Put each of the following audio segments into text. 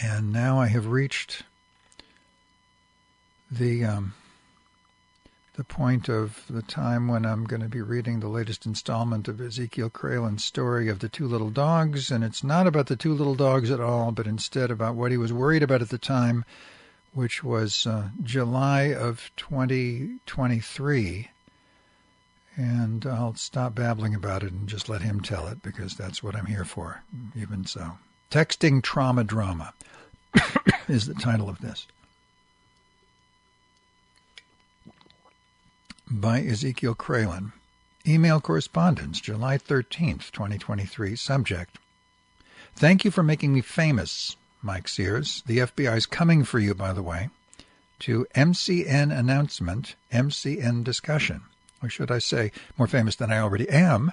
And now I have reached the point of the time when I'm going to be reading the latest installment of Ezekiel Kralen's story of the two little dogs, and it's not about the two little dogs at all, but instead about what he was worried about at the time, which was July of 2023. And I'll stop babbling about it and just let him tell it, because that's what I'm here for, even so. Texting Trauma Drama is the title of this. By Ezekiel Kralen. Email correspondence, July 13th, 2023. Subject: Thank you for making me famous, Mike Sears. The FBI's coming for you, by the way. To MCN announcement, MCN discussion. Or should I say, more famous than I already am.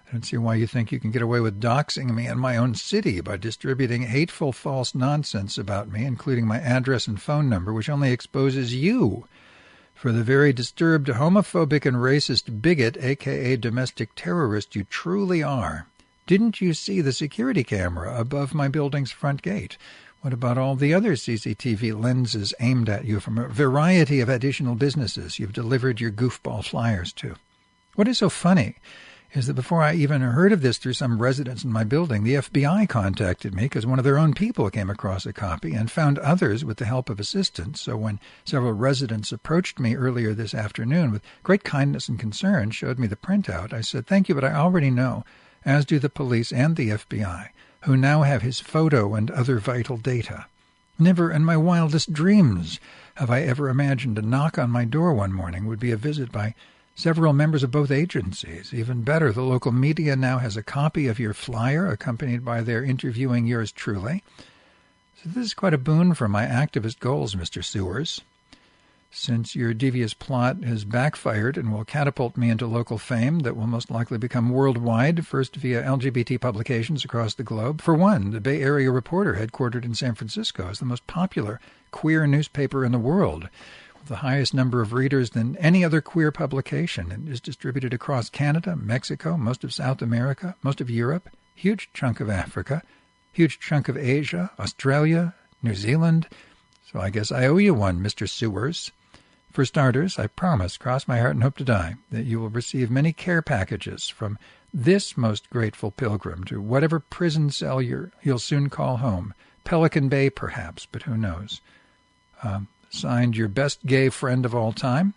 I don't see why you think you can get away with doxing me in my own city by distributing hateful false nonsense about me, including my address and phone number, which only exposes you for the very disturbed, homophobic, and racist bigot, a.k.a. domestic terrorist you truly are. Didn't you see the security camera above my building's front gate? What about all the other CCTV lenses aimed at you from a variety of additional businesses you've delivered your goofball flyers to? What is so funny is that before I even heard of this through some residents in my building, the FBI contacted me because one of their own people came across a copy and found others with the help of assistants. So when several residents approached me earlier this afternoon with great kindness and concern, showed me the printout, I said, "Thank you, but I already know, as do the police and the FBI, who now have his photo and other vital data. Never in my wildest dreams have I ever imagined a knock on my door one morning would be a visit by several members of both agencies. Even better, the local media now has a copy of your flyer accompanied by their interviewing yours truly. So this is quite a boon for my activist goals, Mr. Sewers. Since your devious plot has backfired and will catapult me into local fame that will most likely become worldwide, first via LGBT publications across the globe. For one, the Bay Area Reporter, headquartered in San Francisco, is the most popular queer newspaper in the world, with the highest number of readers than any other queer publication, and is distributed across Canada, Mexico, most of South America, most of Europe, huge chunk of Africa, huge chunk of Asia, Australia, New Zealand. So I guess I owe you one, Mr. Sewers. For starters, I promise, cross my heart and hope to die, that you will receive many care packages from this most grateful pilgrim to whatever prison cell you'll soon call home. Pelican Bay, perhaps, but who knows. Signed, your best gay friend of all time,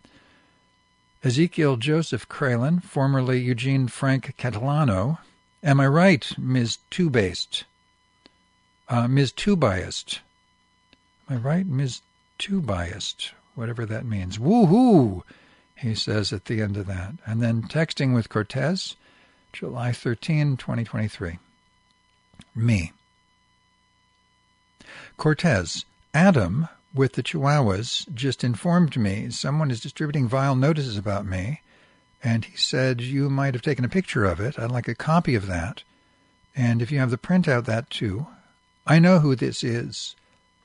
Ezekiel Joseph Kralen, formerly Eugene Frank Catalano. Am I right, Ms. Two-Based? Ms. Two-Biased. Am I right, Ms. Two-Biased? Whatever that means. Woohoo, he says at the end of that. And then texting with Cortez, July 13, 2023. Me. Cortez, Adam with the Chihuahuas just informed me someone is distributing vile notices about me, and he said you might have taken a picture of it. I'd like a copy of that. And if you have the printout, that too. I know who this is.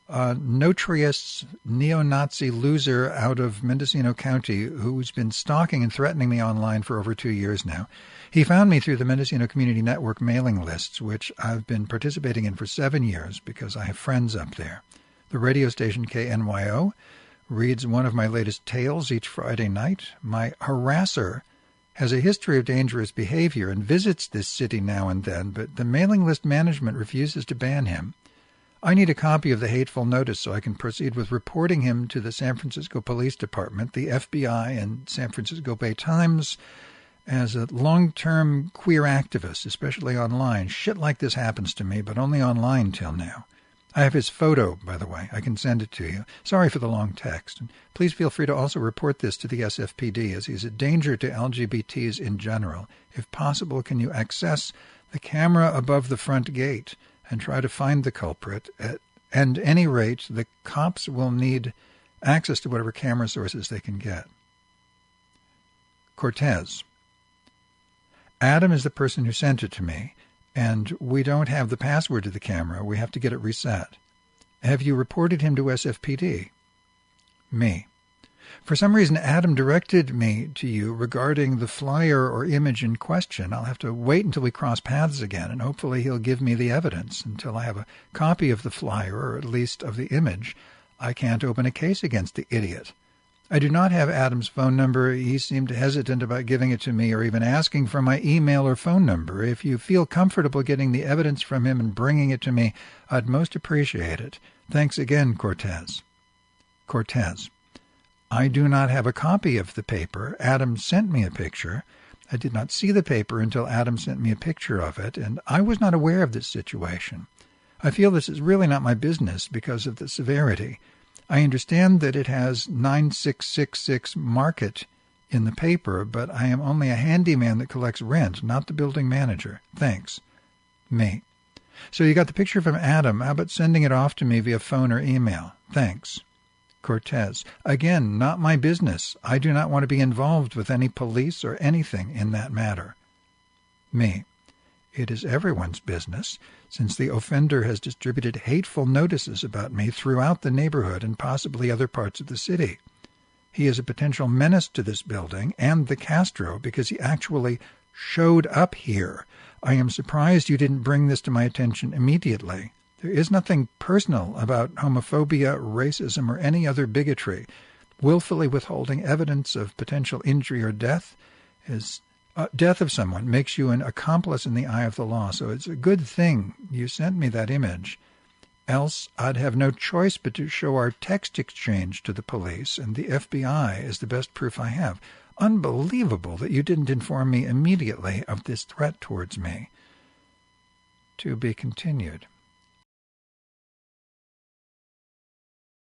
Notorious neo-Nazi loser out of Mendocino County who's been stalking and threatening me online for over 2 years now. He found me through the Mendocino Community Network mailing lists, which I've been participating in for 7 years because I have friends up there. The radio station KNYO reads one of my latest tales each Friday night. My harasser has a history of dangerous behavior and visits this city now and then, but the mailing list management refuses to ban him. I need a copy of the hateful notice so I can proceed with reporting him to the San Francisco Police Department, the FBI, and San Francisco Bay Times as a long-term queer activist, especially online. Shit like this happens to me, but only online till now. I have his photo, by the way. I can send it to you. Sorry for the long text. And please feel free to also report this to the SFPD, as he's a danger to LGBTs in general. If possible, can you access the camera above the front gate and try to find the culprit? At any rate, the cops will need access to whatever camera sources they can get. Cortez. Adam is the person who sent it to me, and we don't have the password to the camera. We have to get it reset. Have you reported him to SFPD? Me. For some reason, Adam directed me to you regarding the flyer or image in question. I'll have to wait until we cross paths again, and hopefully he'll give me the evidence. Until I have a copy of the flyer, or at least of the image, I can't open a case against the idiot. I do not have Adam's phone number. He seemed hesitant about giving it to me or even asking for my email or phone number. If you feel comfortable getting the evidence from him and bringing it to me, I'd most appreciate it. Thanks again, Cortez. Cortez. I do not have a copy of the paper. Adam sent me a picture. I did not see the paper until Adam sent me a picture of it, and I was not aware of this situation. I feel this is really not my business because of the severity. I understand that it has 9666 market in the paper, but I am only a handyman that collects rent, not the building manager. Thanks. Me. So you got the picture from Adam. How about sending it off to me via phone or email? Thanks. Cortez. Again, not my business. I do not want to be involved with any police or anything in that matter. Me. It is everyone's business, since the offender has distributed hateful notices about me throughout the neighborhood and possibly other parts of the city. He is a potential menace to this building and the Castro because he actually showed up here. I am surprised you didn't bring this to my attention immediately. There is nothing personal about homophobia, racism, or any other bigotry. Willfully withholding evidence of potential injury or death death of someone makes you an accomplice in the eye of the law, so it's a good thing you sent me that image. Else I'd have no choice but to show our text exchange to the police, and the FBI is the best proof I have. Unbelievable that you didn't inform me immediately of this threat towards me. To be continued.